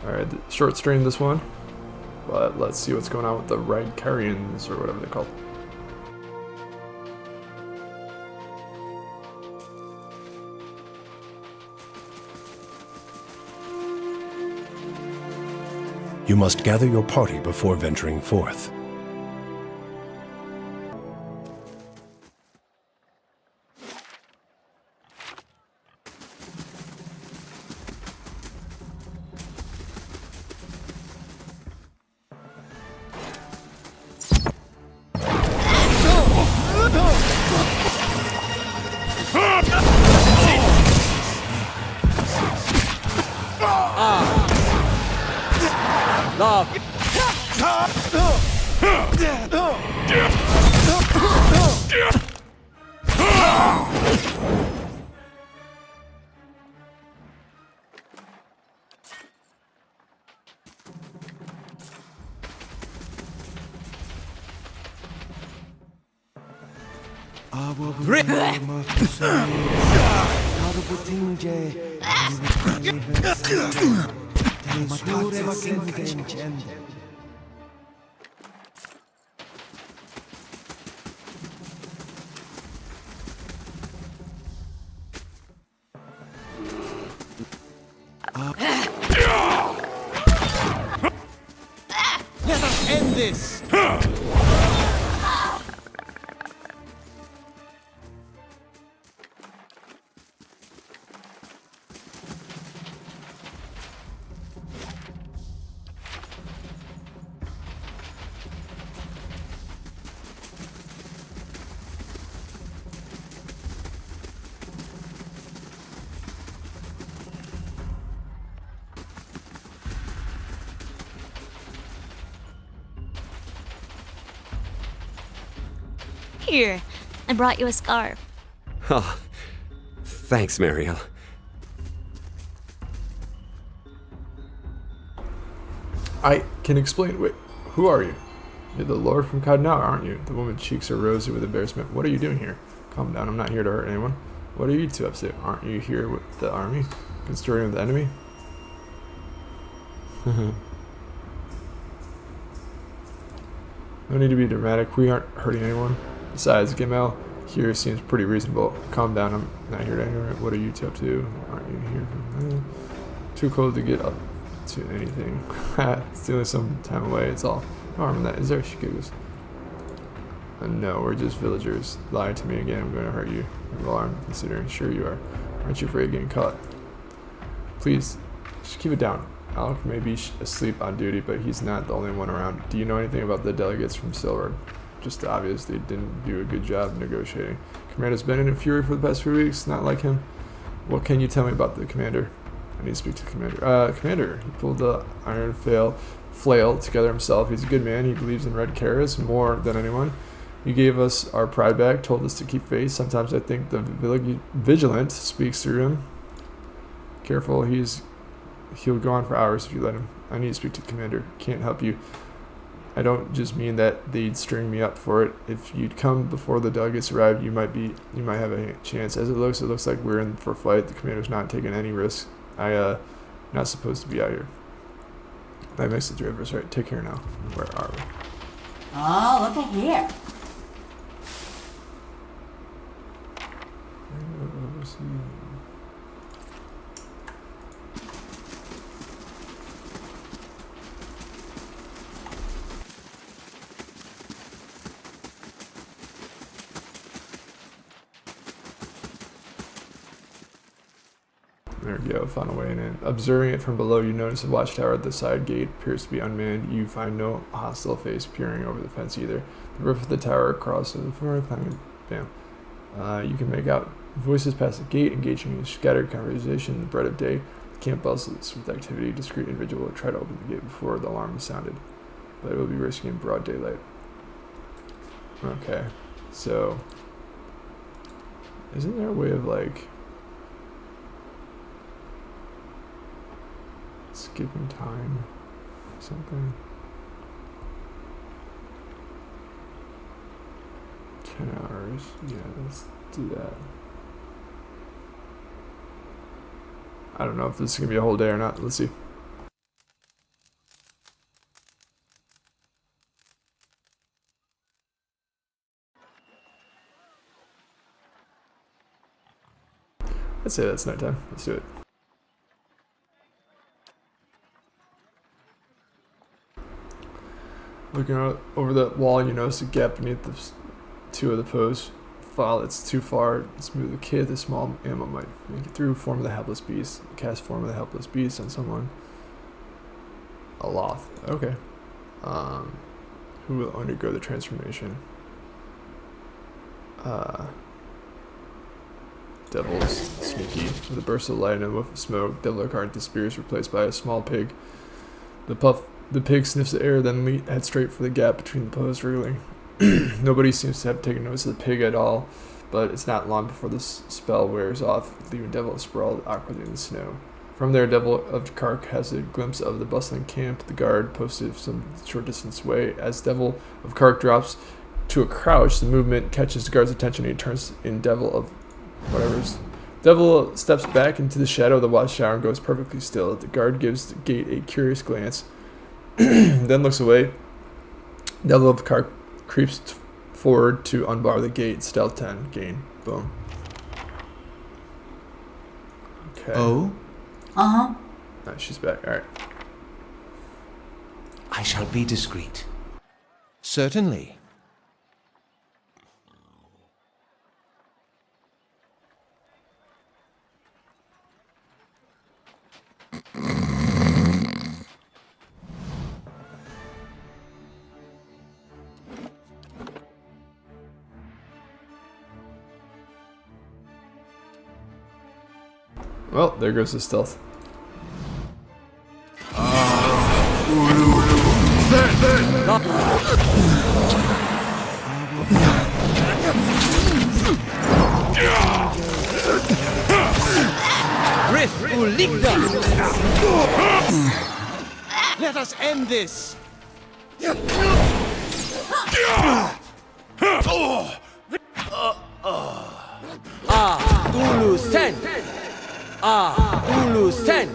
Alright, short strain this one. But let's see what's going on with the Rydkarians, or whatever they're called. You must gather your party before venturing forth. Let us end this! Here, I brought you a scarf. Oh, thanks, Mariel. I can explain. Wait, who are you? You're the Lord from Codnow, aren't you? The woman's cheeks are rosy with embarrassment. What are you doing here? Calm down, I'm not here to hurt anyone. What are you two up to? Aren't you here with the army? Consorting with the enemy? No need to be dramatic, we aren't hurting anyone. Besides, Gamel here seems pretty reasonable. Calm down, I'm not here to anger. What are you two up to? Aren't you here for too cold to get up to anything. Stealing some time away, it's all. No harm in that, is there? She giggles. No, we're just villagers. Lie to me again, I'm going to hurt you. I'm alarmed, considering. Sure you are. Aren't you afraid of getting caught? Please, just keep it down. Alec may be asleep on duty, but he's not the only one around. Do you know anything about the delegates from Silver? Just obvious, they didn't do a good job negotiating. Commander's been in a fury for the past few weeks, not like him. What can you tell me about the commander? I need to speak to the commander. Commander, he pulled the Iron Flail together himself. He's a good man. He believes in Rydkarians more than anyone. He gave us our pride back, told us to keep faith. Sometimes I think the vigilant speaks through him. Careful, he'll go on for hours if you let him. I need to speak to the commander. Can't help you. I don't just mean that they'd string me up for it. If you'd come before the delegates arrived, you might have a chance. As it looks like we're in for a fight. The commander's not taking any risks. Not supposed to be out here. That makes the three of us right. Take care now. Where are we? Oh, look at here. There we go, found a way in. Observing it from below, you notice a watchtower at the side gate appears to be unmanned. You find no hostile face peering over the fence either. The roof of the tower crosses the floor, bam. You can make out voices past the gate, engaging in scattered conversation in the bright of day. The camp bustles with activity. A discreet individual will try to open the gate before the alarm is sounded, but it will be risky in broad daylight. Okay, so isn't there a way of like skipping time or something? 10 hours. Yeah, let's do that. I don't know if this is gonna be a whole day or not. Let's see. I'd say that's nighttime. Let's do it. Looking out over that wall, you notice a gap beneath the two of the posts. File it's too far. Smooth the kid. The small animal might make it through. Form of the helpless beast. Cast form of the helpless beast on someone. A loth. Okay. Who will undergo the transformation? Devil's sneaky. With a burst of light and a whiff of smoke, Devil card disappears, replaced by a small pig. The pig sniffs the air, then heads straight for the gap between the posts, wriggling. Nobody seems to have taken notice of the pig at all, but it's not long before the spell wears off, leaving Devil sprawled awkwardly in the snow. From there, Devil of Kark has a glimpse of the bustling camp, the guard posted some short distance away. As Devil of Kark drops to a crouch, the movement catches the guard's attention and he turns in Devil of whatever's. Devil steps back into the shadow of the watchtower and goes perfectly still. The guard gives the gate a curious glance, then looks away. Devil of Kark creeps forward to unbar the gate. Stealth 10, gain. Boom. Okay. Oh? Uh-huh. Nice, she's back. Alright. I shall be discreet. Certainly. Well, there goes the stealth. Let us end this! Ulu Sen! Ulu Sen!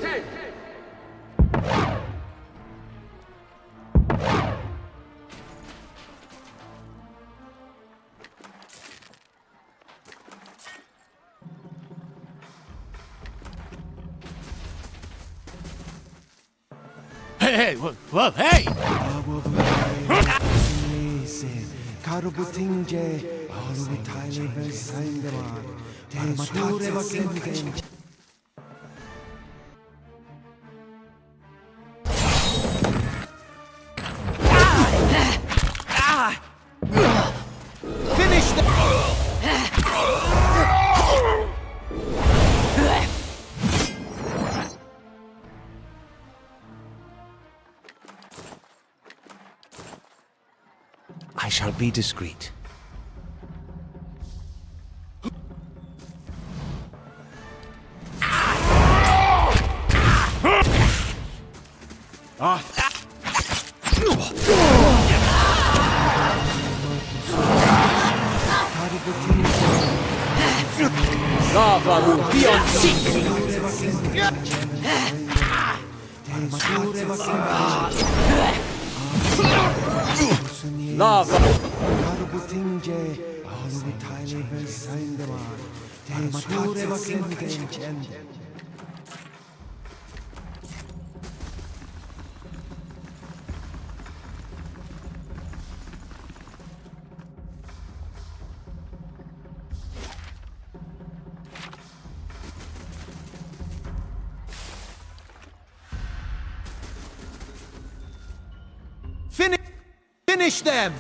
Hey, whoa, hey! Finish the... I shall be discreet. Lava will be on seek! Lava! Finish them!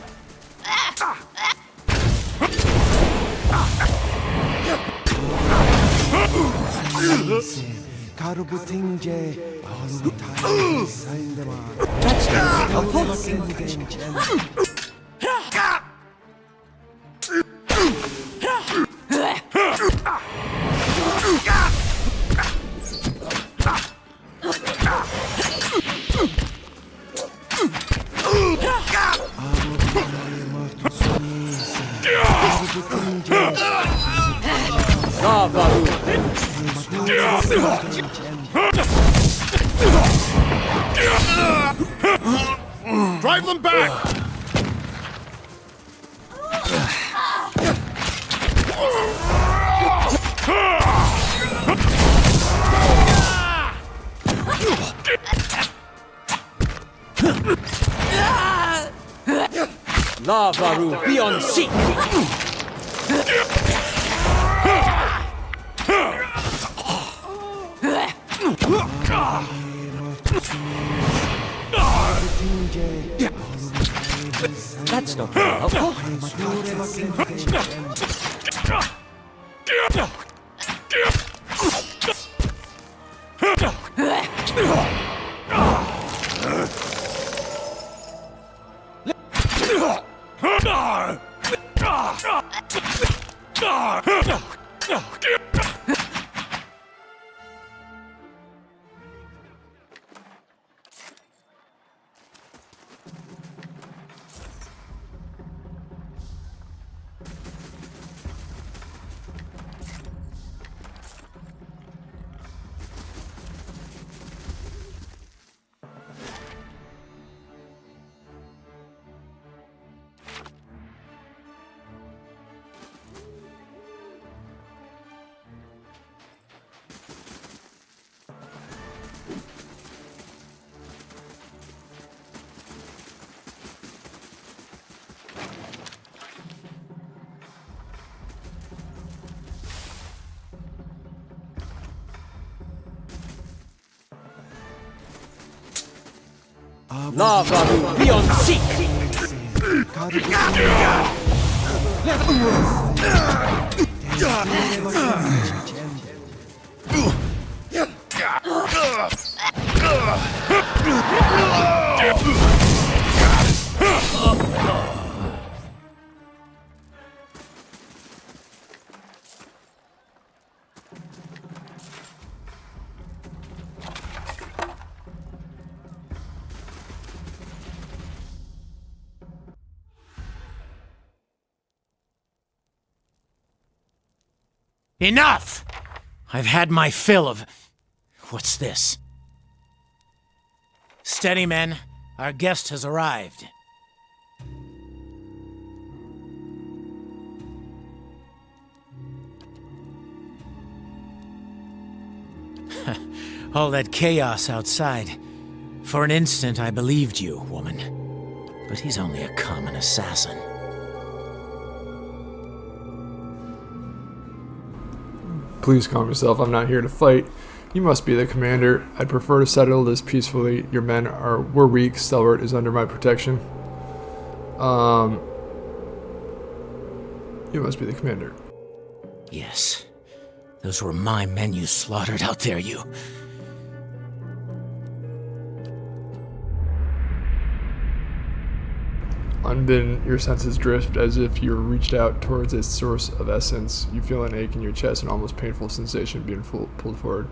Drive them back! Lavaru beyond seek. That's not very helpful. Lavaru beyond seek. Enough! I've had my fill of... What's this? Steady, men. Our guest has arrived. All that chaos outside. For an instant, I believed you, woman. But he's only a common assassin. Please calm yourself. I'm not here to fight. You must be the commander. I'd prefer to settle this peacefully. Your men were weak. Stalwart is under my protection. You must be the commander. Yes. Those were my men you slaughtered out there, you... Unbidden, your senses drift as if you reached out towards a source of essence. You feel an ache in your chest, an almost painful sensation being pulled forward.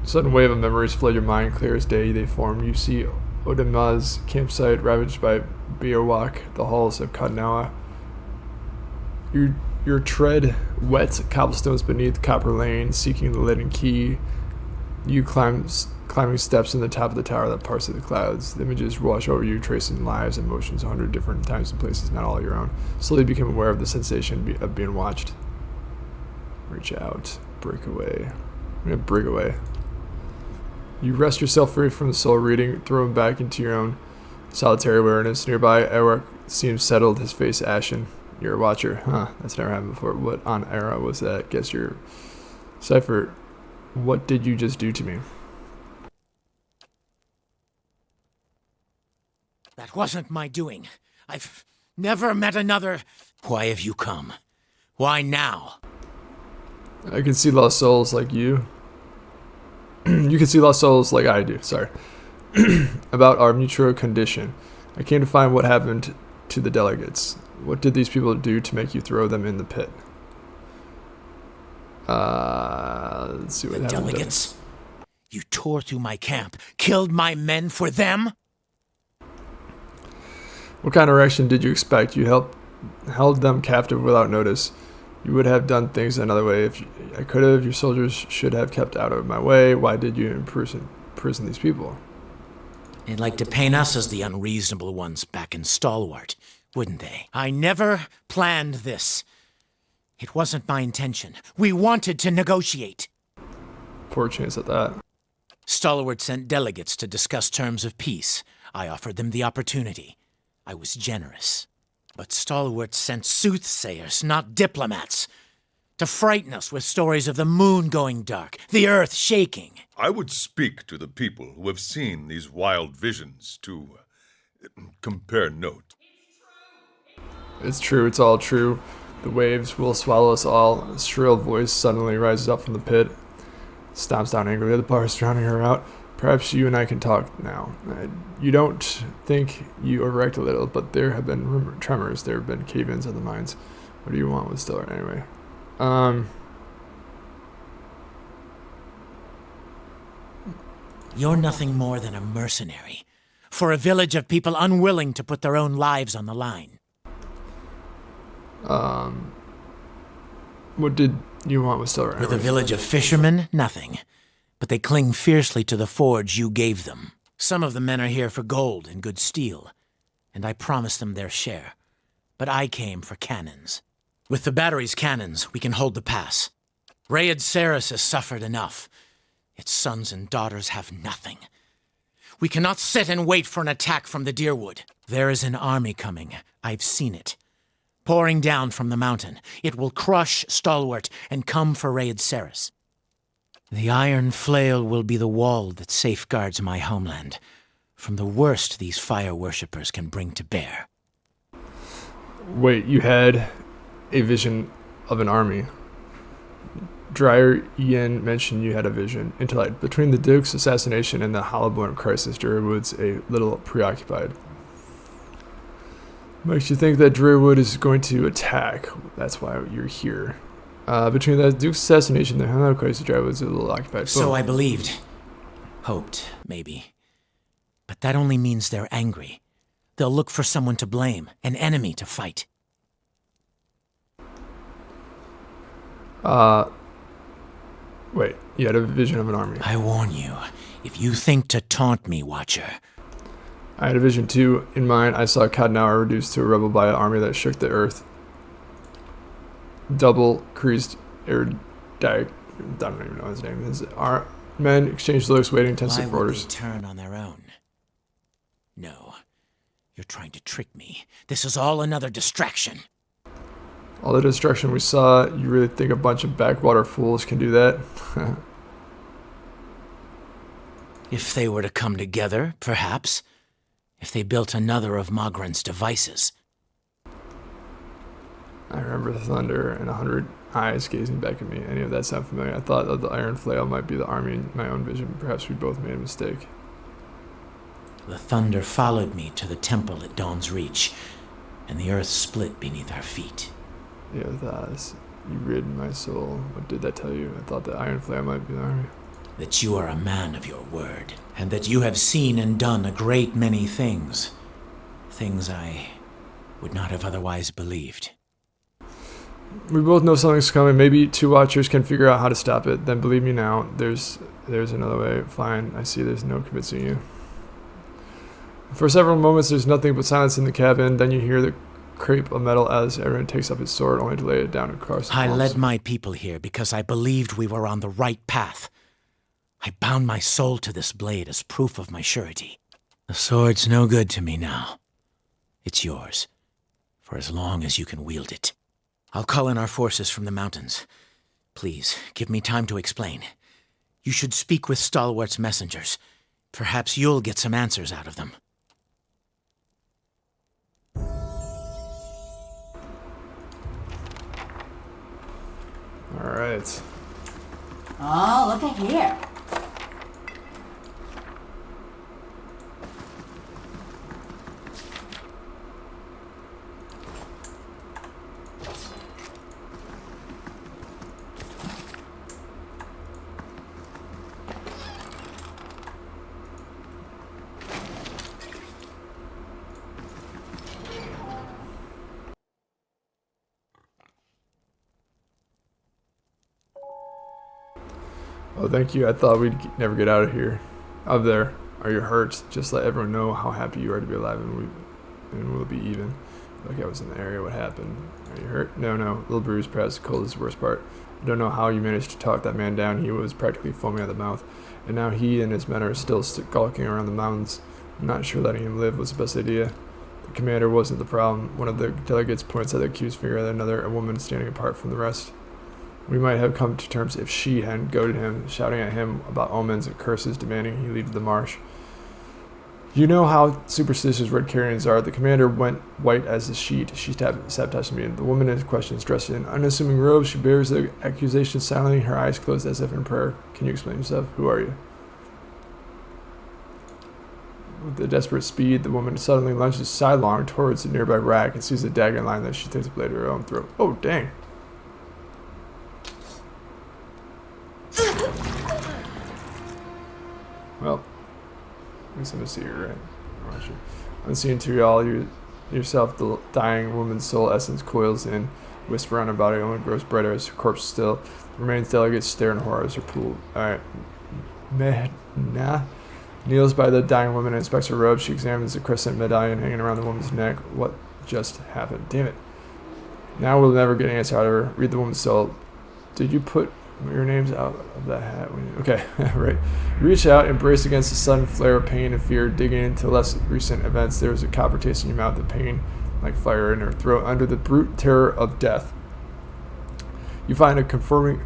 A sudden wave of memories flood your mind, clear as day they form. You see Odema's campsite ravaged by Beowak, the halls of Kadnawa. Your tread wet cobblestones beneath Copper Lane, seeking the leaden key. You climbing steps in the top of the tower that parts of the clouds. The images wash over you, tracing lives and motions 100 different times and places, not all your own. Slowly become aware of the sensation of being watched. Reach out. Break away. I'm gonna break away. You wrest yourself free from the soul reading, thrown back into your own solitary awareness. Nearby, Adaryc seems settled, his face ashen. You're a watcher. Huh, that's never happened before. What on Eora was that? Guess you're... Cypher, what did you just do to me? That wasn't my doing. I've never met another... Why have you come? Why now? I can see lost souls like you. You can see lost souls like I do, sorry. About our mutual condition. I came to find what happened to the delegates. What did these people do to make you throw them in the pit? Let's see what happened. The delegates? You tore through my camp, killed my men for them? What kind of reaction did you expect? You held them captive without notice. You would have done things another way if I could have. Your soldiers should have kept out of my way. Why did you imprison these people? They'd like to paint us as the unreasonable ones back in Stalwart, wouldn't they? I never planned this. It wasn't my intention. We wanted to negotiate. Poor chance at that. Stalwart sent delegates to discuss terms of peace. I offered them the opportunity. I was generous. But Stalwart sent soothsayers, not diplomats, to frighten us with stories of the moon going dark, the earth shaking. I would speak to the people who have seen these wild visions to compare notes. It's true, it's all true. The waves will swallow us all. A shrill voice suddenly rises up from the pit, stomps down angrily at the bars, drowning her out. Perhaps you and I can talk now. You don't think you overreact a little, but there have been tremors. There have been cave-ins of the mines. What do you want with Stellar anyway? You're nothing more than a mercenary for a village of people unwilling to put their own lives on the line. What did you want with Stellar anyway? With a village of fishermen, nothing. But they cling fiercely to the forge you gave them. Some of the men are here for gold and good steel, and I promised them their share. But I came for cannons. With the battery's cannons, we can hold the pass. Rayed Ceres has suffered enough. Its sons and daughters have nothing. We cannot sit and wait for an attack from the Deerwood. There is an army coming. I've seen it. Pouring down from the mountain. It will crush Stalwart and come for Rayed Ceres. The Iron Flail will be the wall that safeguards my homeland from the worst these fire worshippers can bring to bear. Wait, you had a vision of an army. Dryer Ian mentioned you had a vision. Intellect. Between the Duke's assassination and the Hollowborn crisis, Druidwood's a little preoccupied. Makes you think that Druidwood is going to attack. That's why you're here. Between the Duke's assassination and the Hollowborn crisis, Druidwood's a little occupied. So I believed. Hoped, maybe. But that only means they're angry. They'll look for someone to blame, an enemy to fight. Wait, you had a vision of an army. I warn you, if you think to taunt me, Watcher. I had a vision too. In mine, I saw Kadnauer reduced to a rebel by an army that shook the earth. Double creased Adaryc. I don't even know his name. His men exchanged looks, waiting intensely for orders. Why would they turn on their own? No, you're trying to trick me. This is all another distraction. All the destruction we saw, you really think a bunch of backwater fools can do that? If they were to come together, perhaps. If they built another of Mogren's devices. I remember the thunder and 100 eyes gazing back at me. Any of that sound familiar? I thought that the Iron Flail might be the army in my own vision. Perhaps we both made a mistake. The thunder followed me to the temple at Dawn's Reach, and the earth split beneath our feet. Yeah, you rid my soul. What did that tell you? I thought the Iron Flail might be the army. That you are a man of your word, and that you have seen and done a great many things. Things I would not have otherwise believed. We both know something's coming. Maybe two watchers can figure out how to stop it. Then believe me now, there's another way. Fine, I see there's no convincing you. For several moments, there's nothing but silence in the cabin. Then you hear the crepe of metal as everyone takes up its sword, only to lay it down across the I palms. led my people here because I believed we were on the right path. I bound my soul to this blade as proof of my surety. The sword's no good to me now. It's yours, for as long as you can wield it. I'll call in our forces from the mountains. Please, give me time to explain. You should speak with Stalwart's messengers. Perhaps you'll get some answers out of them. Alright. Oh, look at here. Oh, thank you. I thought we'd never get out of here. Up there. Are you hurt? Just let everyone know how happy you are to be alive, and we'll be even. Like I was in the area. What happened? Are you hurt? No. Little bruise, perhaps cold is the worst part. I don't know how you managed to talk that man down. He was practically foaming at the mouth. and now he and his men are still skulking around the mountains. I'm not sure letting him live was the best idea. The commander wasn't the problem. One of the delegates points at the accused figure at another, a woman standing apart from the rest. We might have come to terms if she hadn't goaded him, shouting at him about omens and curses, demanding he leave the marsh. You know how superstitious red carrions are. The commander went white as a sheet. She sabotaged me. The woman in question is dressed in unassuming robes. She bears the accusation silently, her eyes closed as if in prayer. Can you explain yourself? Who are you? With a desperate speed, the woman suddenly lunges sidelong towards the nearby rack and sees a dagger in line that she takes a blade to her own throat. Oh, dang. Well, at least I'm a seer, right? I'm not sure. Unseen to y'all, yourself, the dying woman's soul essence coils in, whisper on her body, only grows brighter as her corpse still. The remains delegates stare in horror as her pool. Alright. Mehna kneels by the dying woman and inspects her robe. She examines the crescent medallion hanging around the woman's neck. What just happened? Damn it. Now we'll never get an answer out of her. Read the woman's soul. Did you put your names out of that hat? Okay, right. Reach out, embrace against a sudden flare of pain and fear, digging into less recent events. There was a copper taste in your mouth, the pain like fire in her throat, under the brute terror of death. You find a comforting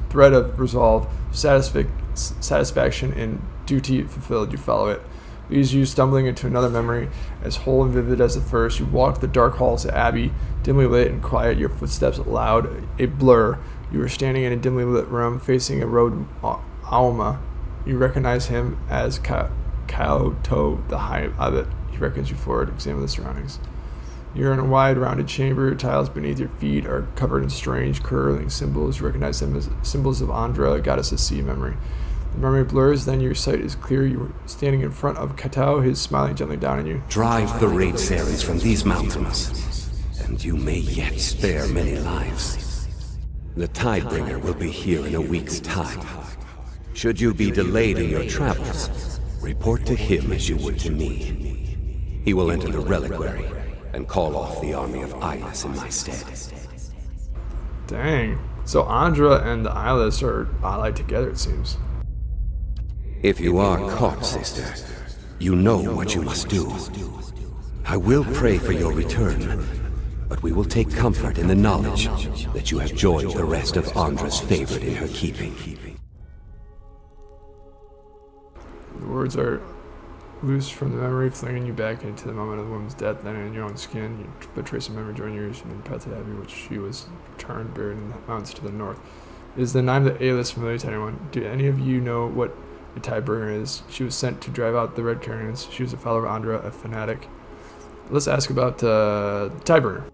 thread of resolve, satisfaction in duty fulfilled. You follow it. Leads you stumbling into another memory, as whole and vivid as the first. You walk the dark halls of Abbey, dimly lit and quiet, your footsteps loud, a blur. You are standing in a dimly lit room, facing a road Alma. You recognize him as Kaoto, the High Abbot. He reckons you forward. Examine the surroundings. You're in a wide, rounded chamber. Tiles beneath your feet are covered in strange, curling symbols. You recognize them as symbols of Andra, goddess of sea memory. The memory blurs, then your sight is clear. You're standing in front of Katao, his smiling gently down on you. Drive the raid Sarens from these mountains, and you may yet spare many lives. The Tidebringer will be here in a week's time. Should you be delayed in your travels, report to him as you would to me. He will enter the reliquary and call off the army of Eyeless in my stead. Dang. So Andra and the Eyeless are allied together, it seems. If you are caught, sister, you know what you must do. I will pray for your return, but we will take comfort in the knowledge that you have joined the rest of Andra's favorite in her keeping. The words are loose from the memory, flinging you back into the moment of the woman's death, then in your own skin. You put trace of memory join yours and path to Abbey, which she was returned, buried in the mountains to the north. Is the name of the Eyeless familiar to anyone? Do any of you know what a Tidebringer is? She was sent to drive out the Red Carrions. She was a follower of Andra, a fanatic. Let's ask about Tidebringer.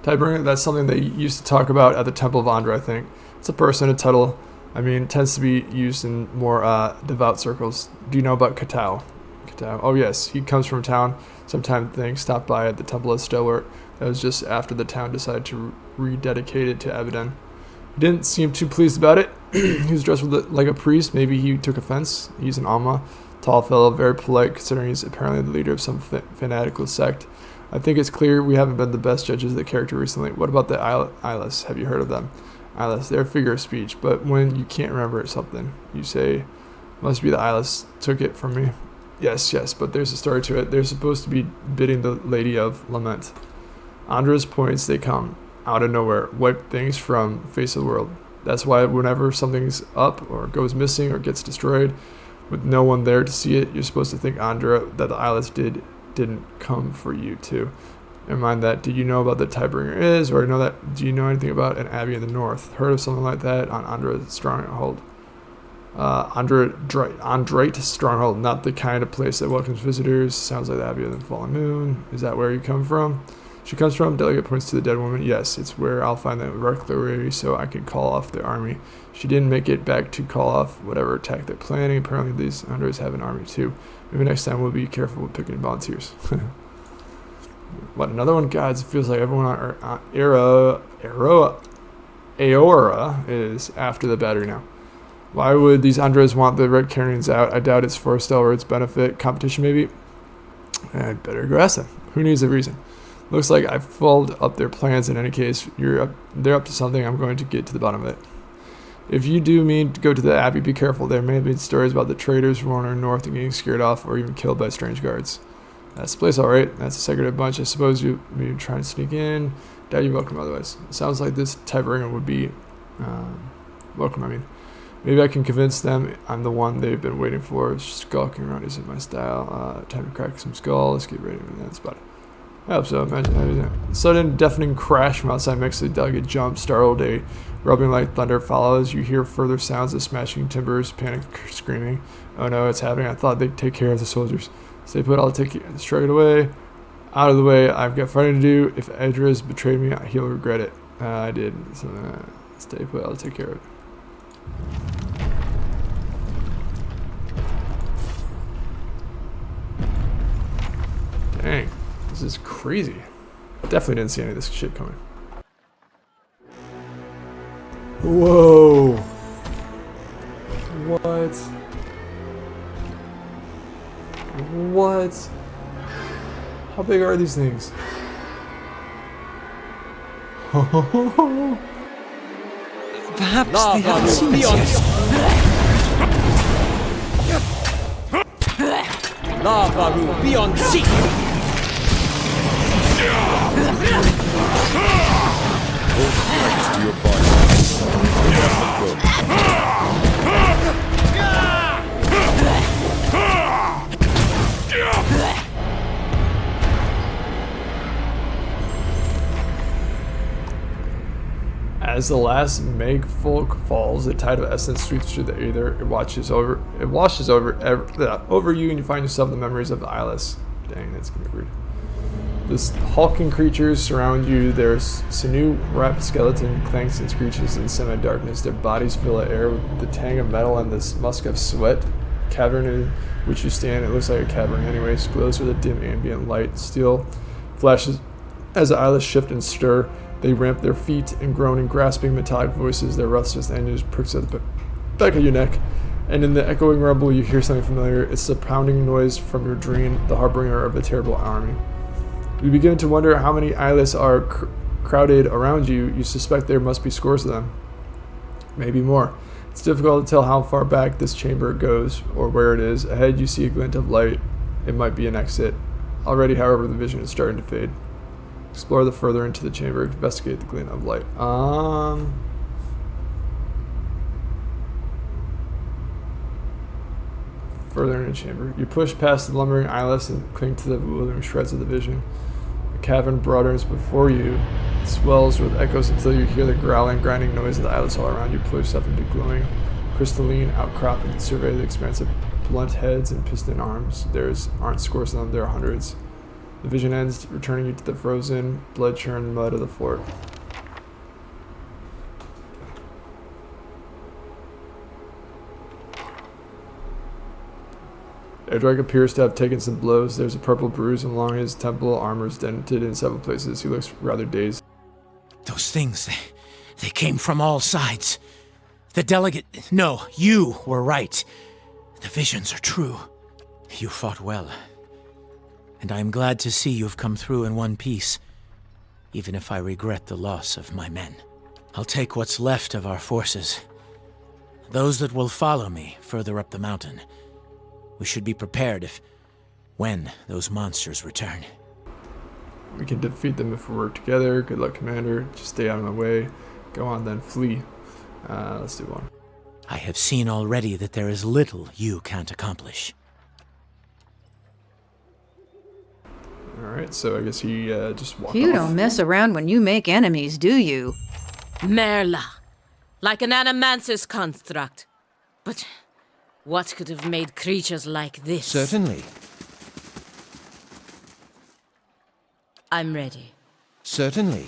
Tidebringer, that's something they used to talk about at the Temple of Andra, I think. It's a person, a title. I mean, it tends to be used in more devout circles. Do you know about Katao? Katao? Oh yes, he comes from town. Sometime things stopped by at the Temple of Stalwart. That was just after the town decided to rededicate it to Abaddon. He didn't seem too pleased about it. He was dressed like a priest. Maybe he took offense. He's an Alma. Tall fellow, very polite, considering he's apparently the leader of some fanatical sect. I think it's clear we haven't been the best judges of the character recently. What about the Eyeless? Have you heard of them? Eyeless, they're a figure of speech, but when you can't remember something, you say, must be the Eyeless took it from me. Yes, but there's a story to it. They're supposed to be bidding the Lady of Lament. Andra's points, they come out of nowhere, wipe things from the face of the world. That's why whenever something's up or goes missing or gets destroyed, with no one there to see it, you're supposed to think Andra, that the Eyeless didn't come for you too. Never mind that. Did you know about the Tidebringer is, or know that? Do you know anything about an abbey in the north? Heard of something like that on Andra's stronghold? Andrate stronghold, not the kind of place that welcomes visitors. Sounds like the Abbey of the Fallen Moon. Is that where you come from? She comes from. Delegate points to the dead woman. Yes, it's where I'll find the reliquary so I can call off the army. She didn't make it back to call off whatever attack they're planning. Apparently these Andras have an army too. Maybe next time we'll be careful with picking volunteers. What, another one? God, it feels like everyone on Eora is after the battery now. Why would these Andras want the Red Carrions out? I doubt it's for Stalwart's benefit. Competition, maybe? I'd better go ask them. Who needs a reason? Looks like I've followed up their plans. In any case, they're up to something. I'm going to get to the bottom of it. If you do mean to go to the Abbey, be careful. There may have been stories about the traders from wandering north and getting scared off or even killed by strange guards. That's the place, alright. That's a secretive bunch. I suppose you may try to sneak in. Doubt you're welcome otherwise. It sounds like this type of ringer would be welcome, Maybe I can convince them I'm the one they've been waiting for. Skulking around isn't my style. Time to crack some skull. Let's get ready for that spot. I hope so. Imagine having a sudden deafening crash from outside makes the delegate jump. Startled, a rubbing like thunder follows. You hear further sounds of smashing timbers, panic screaming. Oh no, it's happening. I thought they'd take care of the soldiers. Stay put, I'll take you. Shrug it away. Out of the way. I've got fighting to do. If Edra's betrayed me, he'll regret it. I did. So, stay put, I'll take care of it. Dang. This is crazy. Definitely didn't see any of this shit coming. Whoa. What? What? How big are these things? Perhaps they haven't seen us yet. Lavaru, be on seek! To your body. As the last Meg folk falls, the tide of essence sweeps through the aether. It washes over you, and you find yourself in the memories of the eyeless. Dang, that's gonna be weird. This hulking creatures surround you. There's sinew-wrapped skeleton clanks and screeches in semi-darkness. Their bodies fill the air with the tang of metal and the musk of sweat. Cavern in which you stand, it looks like a cavern anyways, glows with a dim ambient light. Steel flashes as the eyeless shift and stir. They ramp their feet and groan in grasping metallic voices. Their restless engines pricks at the back of your neck. And in the echoing rumble, you hear something familiar. It's the pounding noise from your dream, the harbinger of a terrible army. You begin to wonder how many eyeless are crowded around you. You suspect there must be scores of them. Maybe more. It's difficult to tell how far back this chamber goes or where it is. Ahead, you see a glint of light. It might be an exit. Already, however, the vision is starting to fade. Explore the further into the chamber. Investigate the glint of light. Further in the chamber. You push past the lumbering eyeless and cling to the bewildering shreds of the vision. The cavern broadens before you. It swells with echoes until you hear the growling, grinding noise of the eyeless all around you. Pull yourself into glowing, crystalline outcrop and survey the expanse of blunt heads and piston arms. Aren't scores of them, there are hundreds. The vision ends, returning you to the frozen, blood-churned mud of the fort. Adaryc appears to have taken some blows. There's a purple bruise along his temple, armor's dented in several places. He looks rather dazed. Those things, they came from all sides. The delegate... No, you were right. The visions are true. You fought well. And I am glad to see you've come through in one piece, even if I regret the loss of my men. I'll take what's left of our forces. Those that will follow me further up the mountain. We should be prepared when those monsters return. We can defeat them if we work together. Good luck, Commander. Just stay out of my way. Go on then, flee. Let's do one. I have seen already that there is little you can't accomplish. Alright, so I guess he just walked You off. don't mess around when you make enemies, do you? Merla. Like an animancer's construct. But what could have made creatures like this? Certainly. I'm ready. Certainly.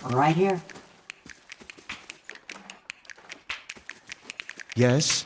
Right here. Yes?